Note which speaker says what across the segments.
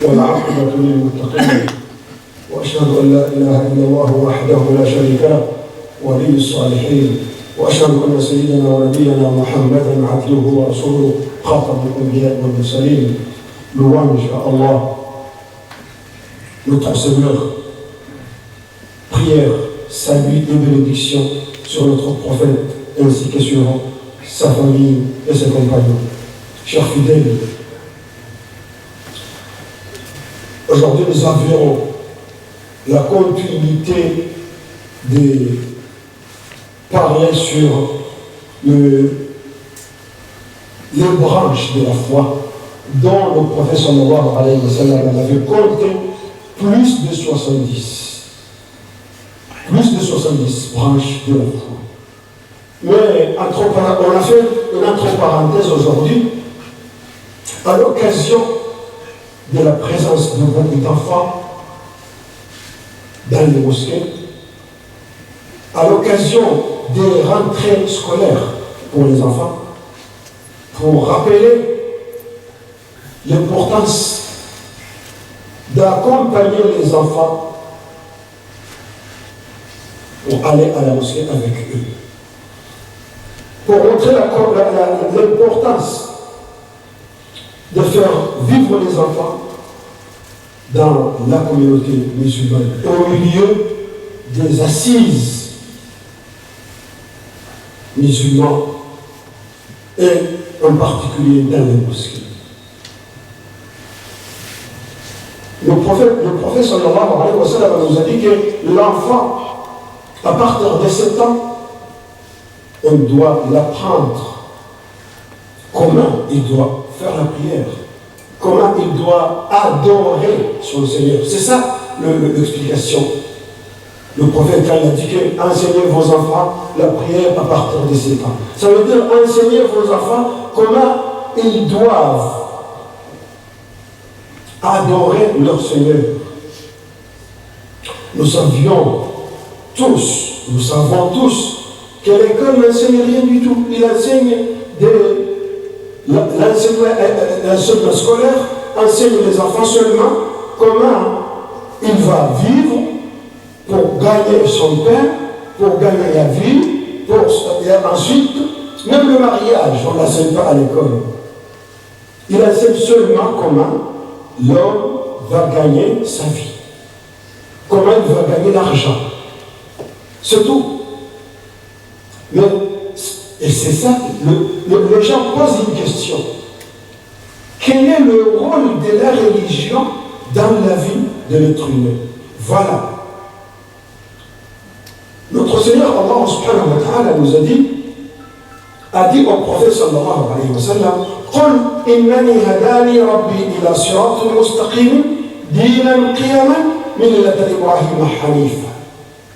Speaker 1: والعاقبة للمتقين وأشهد أن لا إله إلا الله وحده لا شريك له ولي الصالحين وأشهد أن سيدنا ونبينا محمدا عبده ورسوله خاتم الأنبياء والمرسلين. Louange à Allah, notre Seigneur. Prière, salut et bénédiction sur notre prophète ainsi que sur sa famille et ses compagnons. Chers fidèles, aujourd'hui nous avions la continuité de parler sur les branches de la foi dont le prophète sallallahu alayhi wa sallam avait compté plus de 70. Plus de 70 branches de la foi. Mais on a fait une entre-parenthèse aujourd'hui à l'occasion de la présence de beaucoup d'enfants dans les mosquées, à l'occasion des rentrées scolaires pour les enfants, pour rappeler l'importance d'accompagner les enfants pour aller à la mosquée avec eux. Pour montrer l'importance de faire vivre les enfants dans la communauté musulmane, au milieu des assises musulmanes et en particulier dans les mosquées. Le prophète sallallahu alayhi wa sallam nous a dit que l'enfant, à partir de 7 ans, on doit l'apprendre comment il doit faire la prière, comment il doit adorer son Seigneur. C'est ça l'explication. Le prophète, quand il a dit que enseignez vos enfants la prière à partir de 7 ans. Ça veut dire enseigner vos enfants comment ils doivent adorer leur Seigneur. Nous savons tous que l'école n'enseigne rien du tout. Il enseigne l'enseignement scolaire, enseigne les enfants seulement comment il va vivre pour gagner son pain, pour gagner la vie, et ensuite, même le mariage, on ne l'enseigne pas à l'école. Il enseigne seulement comment l'homme va gagner sa vie, comment il va gagner l'argent. C'est tout. Et c'est ça, les gens posent une question. Quel est le rôle de la religion dans la vie de l'être humain? Voilà. Notre Seigneur Allah subhanahu wa ta'ala nous a dit au prophète sallallahu alayhi wa sallam: قل إنني هداني ربي إلى صراط مستقيم دينا قيما ملة إبراهيم حنيفا.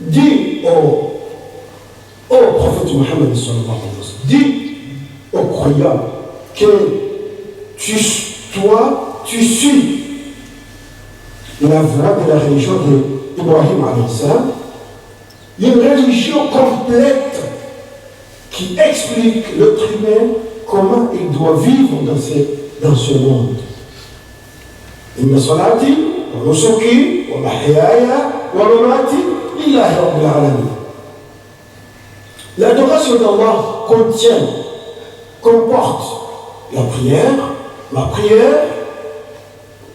Speaker 1: Dis au prophète Mohammed sallallahu alayhi wa sallam, dis aux croyants que tu suis la voie de la religion d'Ibrahim alayhi salam, une religion complète qui explique l'être humain comment il doit vivre dans ce monde. Inna salati wa nusuki wa mahyaya wa mamati lillahi rabbil alamin. L'adoration d'Allah comporte la prière, ma prière,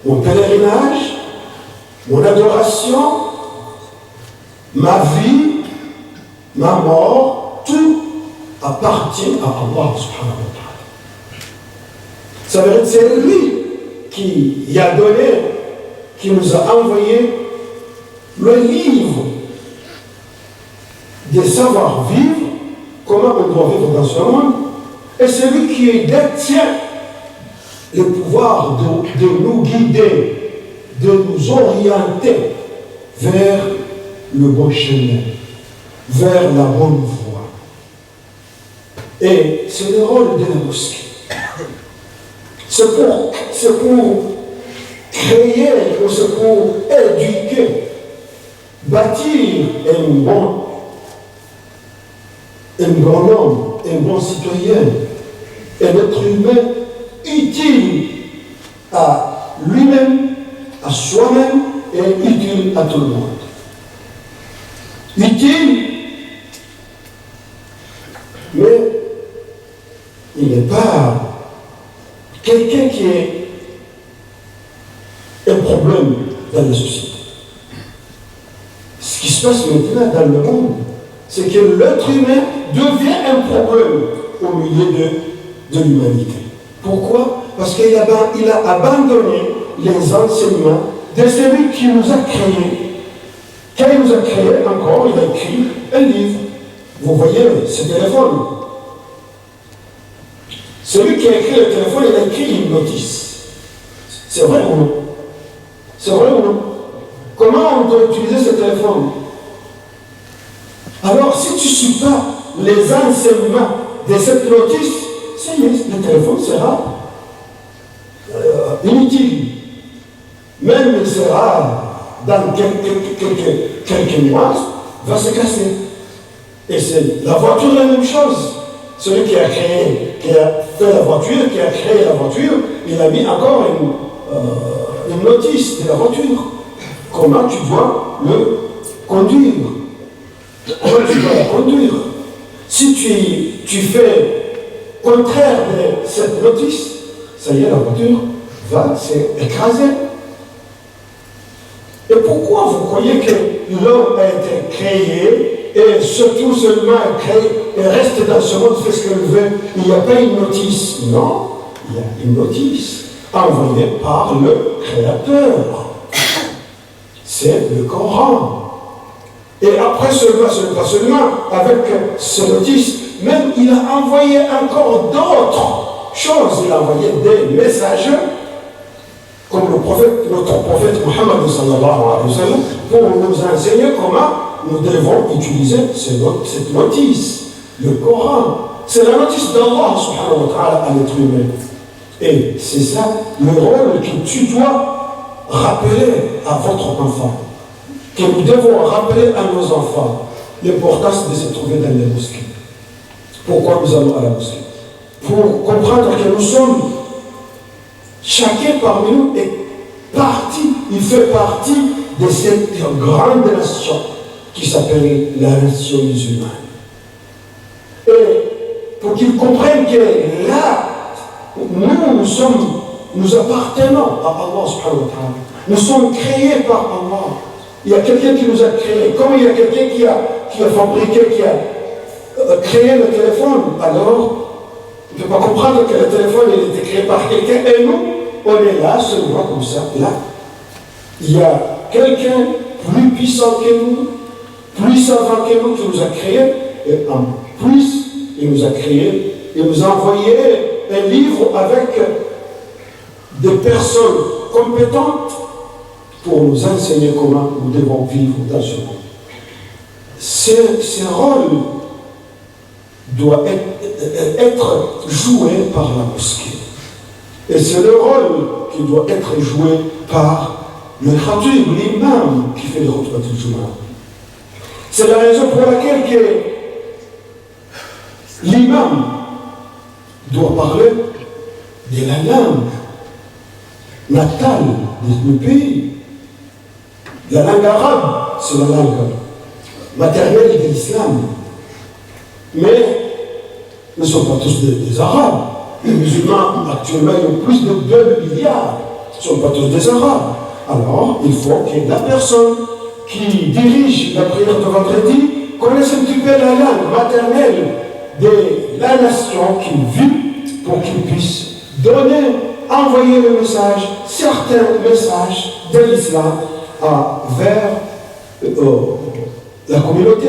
Speaker 1: mon pèlerinage, mon adoration, ma vie, ma mort, tout appartient à Allah subhanahu wa ta'ala. Ça veut dire que c'est lui qui a donné, qui nous a envoyé le livre de savoir-vivre, comment on doit vivre dans ce monde, et c'est lui qui détient le pouvoir de nous guider, de nous orienter vers le bon chemin, vers la bonne voie. Et c'est le rôle de la mosquée. C'est pour créer, c'est pour éduquer, bâtir un bon homme, un bon citoyen, un être humain utile à lui-même à soi-même et utile à tout le monde. Utile, mais il n'est pas quelqu'un qui est un problème dans la société. Ce qui se passe maintenant dans le monde, c'est que l'être humain devient un problème au milieu de l'humanité. Pourquoi? Parce qu'il a abandonné les enseignements de celui qui nous a créés. Quand il nous a créés, encore, il a écrit un livre. Vous voyez ce téléphone. Celui qui a écrit le téléphone, il a écrit une notice. C'est vrai ou non? C'est vrai ou non? Comment on doit utiliser ce téléphone? Alors, si tu ne suis pas les enseignements de cette notice, ça y est, le téléphone sera inutile. Même il sera, dans quelques mois, va se casser. Et c'est la voiture la même chose. Celui qui a fait la voiture, qui a créé la voiture, il a mis encore une notice de la voiture. Comment tu dois le conduire? Comment tu dois la conduire? Si tu fais contraire de cette notice, ça y est, la voiture va s'écraser. Et pourquoi vous croyez que l'homme a été créé et surtout seulement créé et reste dans ce monde, fait ce qu'il veut? Il n'y a pas une notice. Non, il y a une notice envoyée par le Créateur. C'est le Coran. Et après seulement, ce n'est pas seulement avec ces notices, même il a envoyé encore d'autres choses. Il a envoyé des messages, comme notre prophète Muhammad sallallahu alayhi wa sallam, pour nous enseigner comment nous devons utiliser cette notice, le Coran. C'est la notice d'Allah subhanahu wa ta'ala à l'être humain. Et c'est ça le rôle que tu dois rappeler à votre enfant, que nous devons rappeler à nos enfants l'importance de se trouver dans les mosquées. Pourquoi nous allons à la mosquée? Pour comprendre que nous sommes, chacun parmi nous est parti, il fait partie de cette grande nation qui s'appelle la nation musulmane. Et pour qu'ils comprennent que là, nous appartenons à Allah subhanahu wa ta'ala. Nous sommes créés par Allah. Il y a quelqu'un qui nous a créés. Comme il y a quelqu'un qui a fabriqué, qui a créé le téléphone, alors on ne peut pas comprendre que le téléphone il était créé par quelqu'un et nous, on est là seulement comme ça. Là, il y a quelqu'un plus puissant que nous, plus savant que nous qui nous a créés, et en plus, il nous a créés, il nous a envoyé un livre avec des personnes compétentes pour nous enseigner comment nous devons vivre dans ce monde. Ce rôle doit être joué par la mosquée. Et c'est le rôle qui doit être joué par le khatib, l'imam qui fait le khutbah al-Jumu'ah. C'est la raison pour laquelle l'imam doit parler de la langue natale du pays. La langue arabe, c'est la langue maternelle de l'islam. Mais nous ne sommes pas tous des arabes. Les musulmans, actuellement, ils ont plus de 2 milliards. Ils ne sont pas tous des arabes. Alors, il faut que la personne qui dirige la prière de vendredi connaisse un petit peu la langue maternelle de la nation qu'il vit pour qu'il puisse envoyer le message, certains messages de l'islam vers la communauté,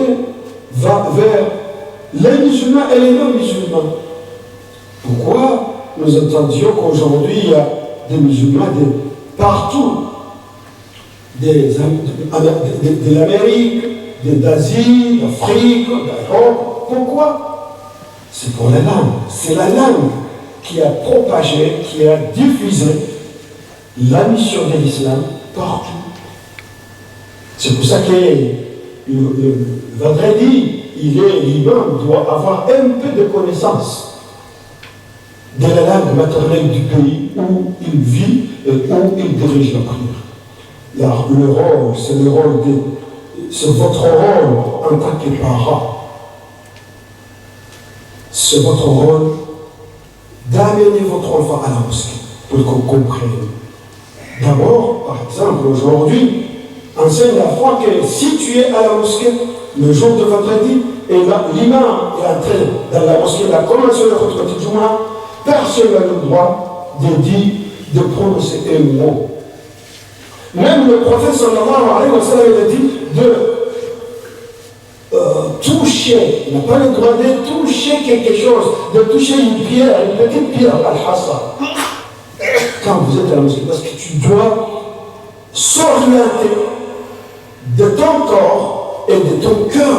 Speaker 1: vers les musulmans et les non-musulmans. Pourquoi nous entendions qu'aujourd'hui il y a des musulmans de partout, de l'Amérique, d'Asie, d'Afrique, d'Europe? Pourquoi? C'est pour la langue. C'est la langue qui a propagé, qui a diffusé la mission de l'islam partout. C'est pour ça que le vendredi, l'imam doit avoir un peu de connaissance de la langue maternelle du pays où il vit et où il dirige la prière. le rôle, c'est votre rôle en tant que parent. C'est votre rôle d'amener votre enfant à la mosquée pour qu'on comprenne. D'abord, par exemple, aujourd'hui, enseigne la foi que si tu es à la mosquée le jour de vendredi et l'imam est entré dans la mosquée, il a commencé le khutbah du Jumu'ah, personne n'a le droit de prononcer un mot. Même le prophète sallallahu alayhi wa sallam il a dit de toucher, il n'a pas le droit de toucher quelque chose, de toucher une pierre, une petite pierre, al-hassa, quand vous êtes à la mosquée, parce que tu dois s'orienter de ton corps et de ton cœur,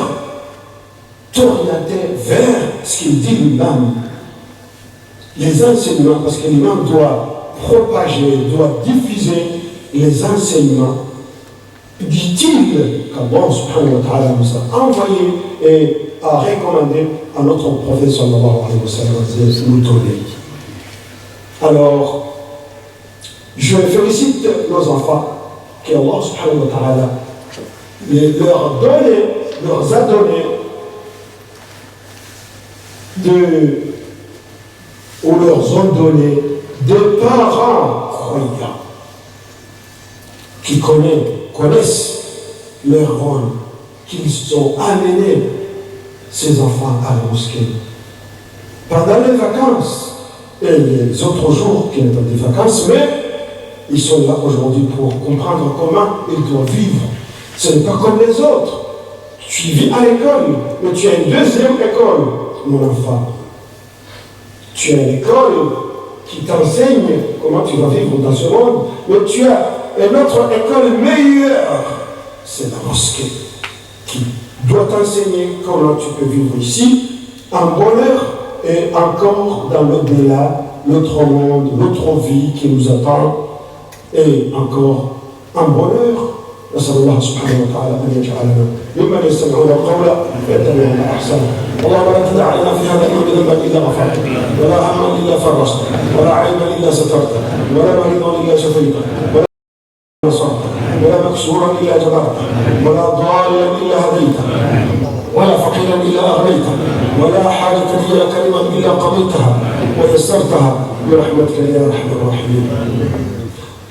Speaker 1: t'orienter vers ce qu'il dit l'imam. Les enseignements, parce que l'imam doit propager, doit diffuser les enseignements utiles qu'Allah subhanahu wa ta'ala nous a envoyés et a recommandé à notre prophète sallallahu alayhi wa sallam de nous donner. Alors, je félicite nos enfants qu'Allah subhanahu wa ta'ala leur a donné ou leur ont donné des parents croyants qui connaissent leur rôle, qu'ils ont amené ces enfants à la mosquée. Pendant les vacances et les autres jours qui n'ont pas des vacances, mais ils sont là aujourd'hui pour comprendre comment ils doivent vivre. Ce n'est pas comme les autres. Tu vis à l'école, mais tu as une deuxième école, mon enfant. Tu as une école qui t'enseigne comment tu vas vivre dans ce monde, mais tu as une autre école meilleure. C'est la mosquée qui doit t'enseigner comment tu peux vivre ici, en bonheur et encore dans l'au-delà, l'autre monde, l'autre vie qui nous attend, et encore en bonheur. نسأل الله سبحانه وتعالى أن يجعلنا ممن يستمعون القول فيتبعون أحسنه. اللهم لا تدع لنا في هذا اليوم ذنبا إلا غفرته، ولا هما إلا فرجته، ولا عيبا إلا سترته، ولا مريضا إلا شفيته، ولا نصرته، ولا مكسورا إلا جبرته، ولا ضالا إلا هديته، ولا فقيرا إلا أغنيته، ولا حاجة هي كلمة إلا قضيتها ويسرتها برحمتك يا أرحم الراحمين.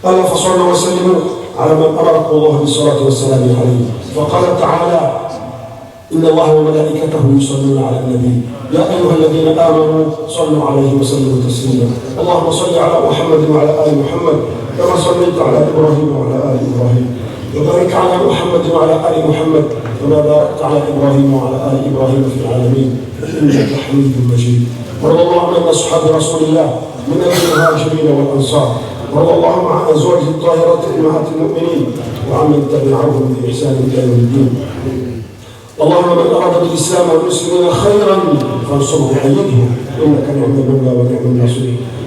Speaker 1: ألا فصلوا وسلموا على من أمركم الله بالصلاة والسلام عليه، فقال تعالى: إن الله وملائكته يصلون على النبي يا أيها الذين آمنوا صلوا عليه وسلموا تسليما. اللهم صل على محمد وعلى آل محمد كما صليت على إبراهيم وعلى آل إبراهيم، وبارك على محمد وعلى آل محمد كما باركت على إبراهيم وعلى آل إبراهيم في العالمين إنك حميد مجيد. وارض اللهم عن أصحاب رسول الله من المهاجرين والأنصار، وارض اللهم عن أزواجه الطاهرات أمهات المؤمنين وعمن تبعهم بإحسان إلى يوم الدين. اللهم من أراد بالإسلام والمسلمين خيرا فانصره وأيده إنك نعم المولى ونعم الناصر،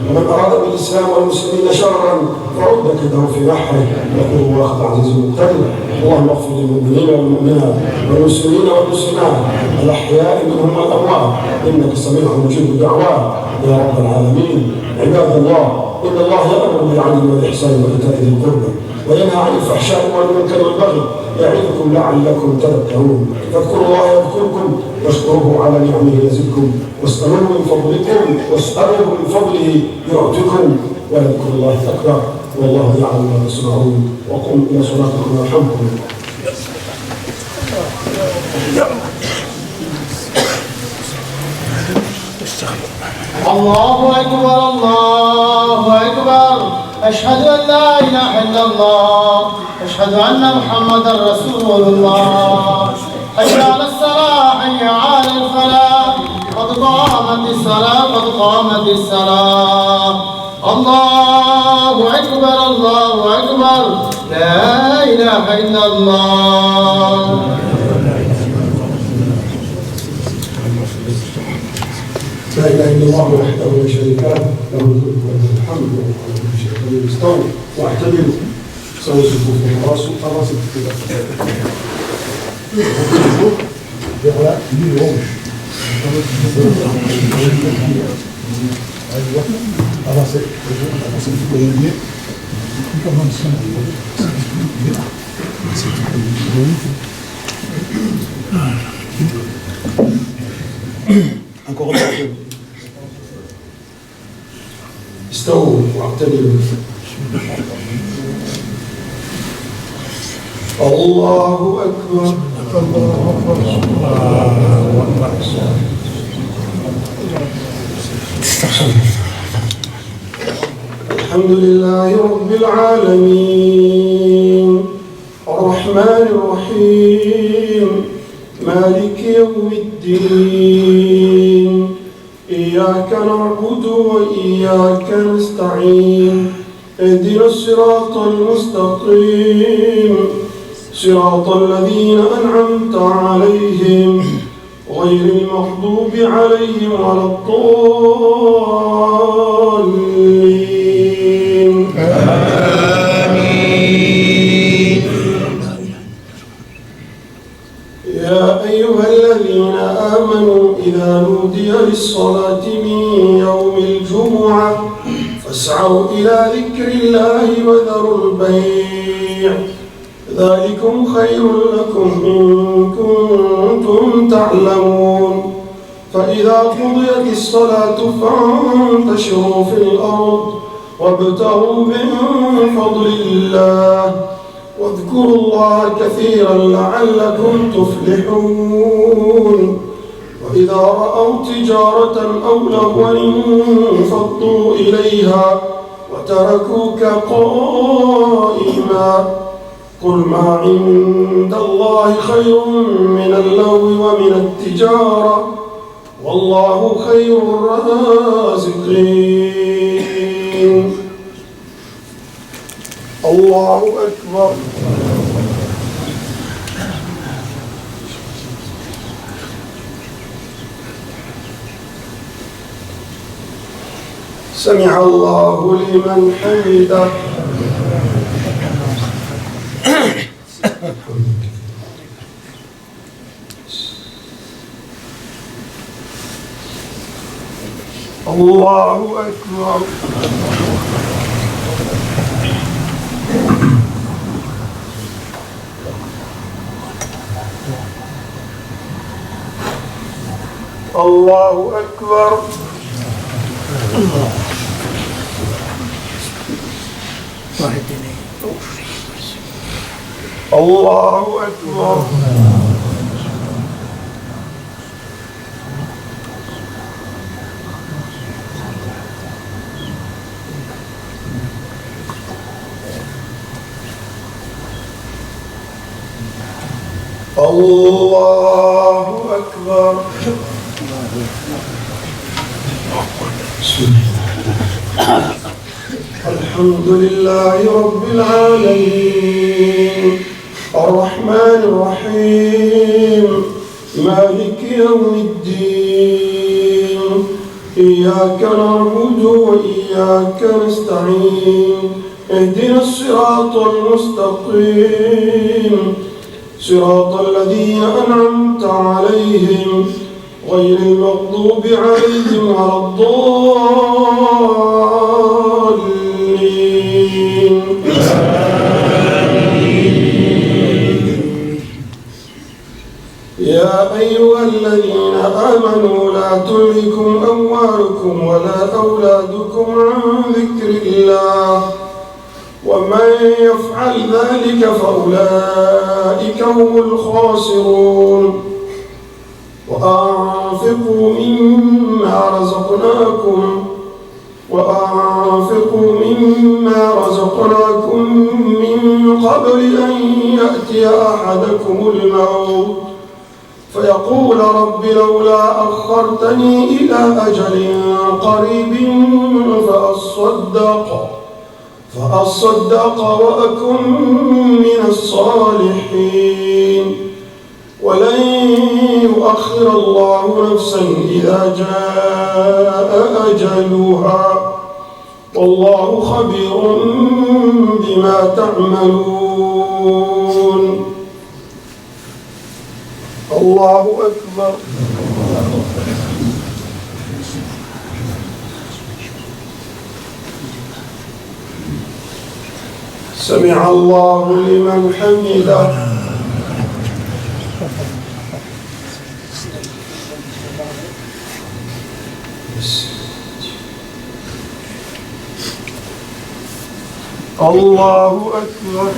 Speaker 1: ومن أراد بالإسلام والمسلمين شرا فرد كيده في بحره يقول هو أخذ عزيز مقتدر. اللهم اغفر للمؤمنين والمؤمنات والمسلمين والمسلمات الأحياء منهم والأموات إنك سميع مجيب الدعوات يا رب العالمين. عباد الله، إن الله يأمر بالعدل والإحسان وإيتاء ذي القربى وينهى عن الفحشاء والمنكر والبغي يعظكم لعلكم تذكرون. فاذكروا الله يذكركم واشكروه على نعمه يزدكم واسألوه من فضله يعطكم ولذكر الله أكبر والله يعلم ما تصنعون. وقوموا إلى صلاتكم يرحمكم.
Speaker 2: الله أكبر الله أكبر. أشهد أن لا إله إلا الله، أشهد أن محمدا رسول الله. حي على الصلاة حي على الفلاح، قد قامت الصلاة قد قامت الصلاة. الله أكبر الله أكبر. لا إله إلا الله.
Speaker 1: لا اله الا الله وحده لا شريك له، له الملك وله الحمد وهو على كل شيء قدير. استووا واعتدلوا سووا صفوفكم وراسوا كده. ايوه Encore un peu. استووا واعتدلوا. الله أكبر. الحمد لله رب العالمين الرحمن الرحيم مالك يوم الدين إياك نعبد وإياك نستعين اهدنا الصراط المستقيم صراط الذين أنعمت عليهم غير المغضوب عليهم ولا الضالين آمين. يا أيها الذين آمنوا إذا نودي للصلاة من يوم الجمعة فاسعوا إلى ذكر الله وذروا البيع ذلكم خير لكم إن كنتم تعلمون فإذا قضيت الصلاة فانتشروا في الأرض وابتغوا من فضل الله واذكروا الله كثيرا لعلكم تفلحون وإذا رأوا تجارة أو لهوا انفضوا إليها وتركوك قائما قل ما عند الله خير من اللهو ومن التجارة والله خير الرازقين. الله أكبر. سمع الله لمن حمده. الله أكبر. الله أكبر. الله أكبر. الله أكبر. الحمد لله رب العالمين الرحمن الرحيم مالك يوم الدين إياك نعبد وإياك نستعين اهدنا الصراط المستقيم صراط الذين أنعمت عليهم غير المغضوب عليهم ولا الضالين. يا أيها الذين آمنوا لا تلهكم أموالكم ولا أولادكم عن ذكر الله ومن يفعل ذلك فأولئك هم الخاسرون. وأنفقوا مما رزقناكم من قبل أن يأتي أحدكم الموت فيقول رب لولا أخرتني إلى أجل قريب فأصدق وأكن من الصالحين ولن يؤخر الله نفسا إذا جاء أجلها والله خبير بما تعملون. الله أكبر. سمع الله لمن حمده.
Speaker 3: الله أكبر.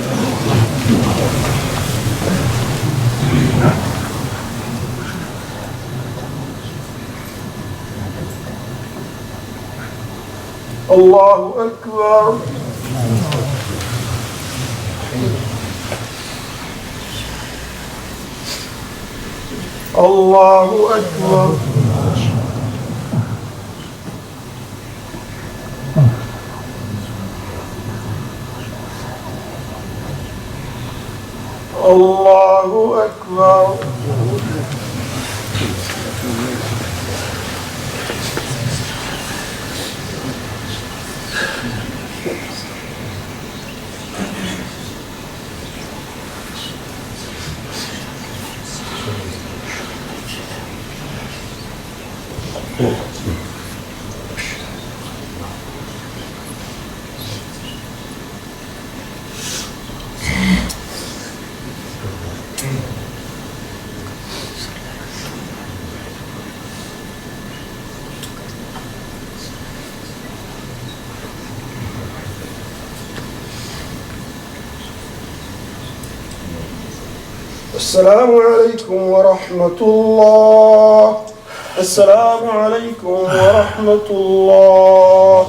Speaker 3: الله أكبر. الله أكبر. الله أكبر. السلام عليكم ورحمة الله. السلام عليكم ورحمة الله.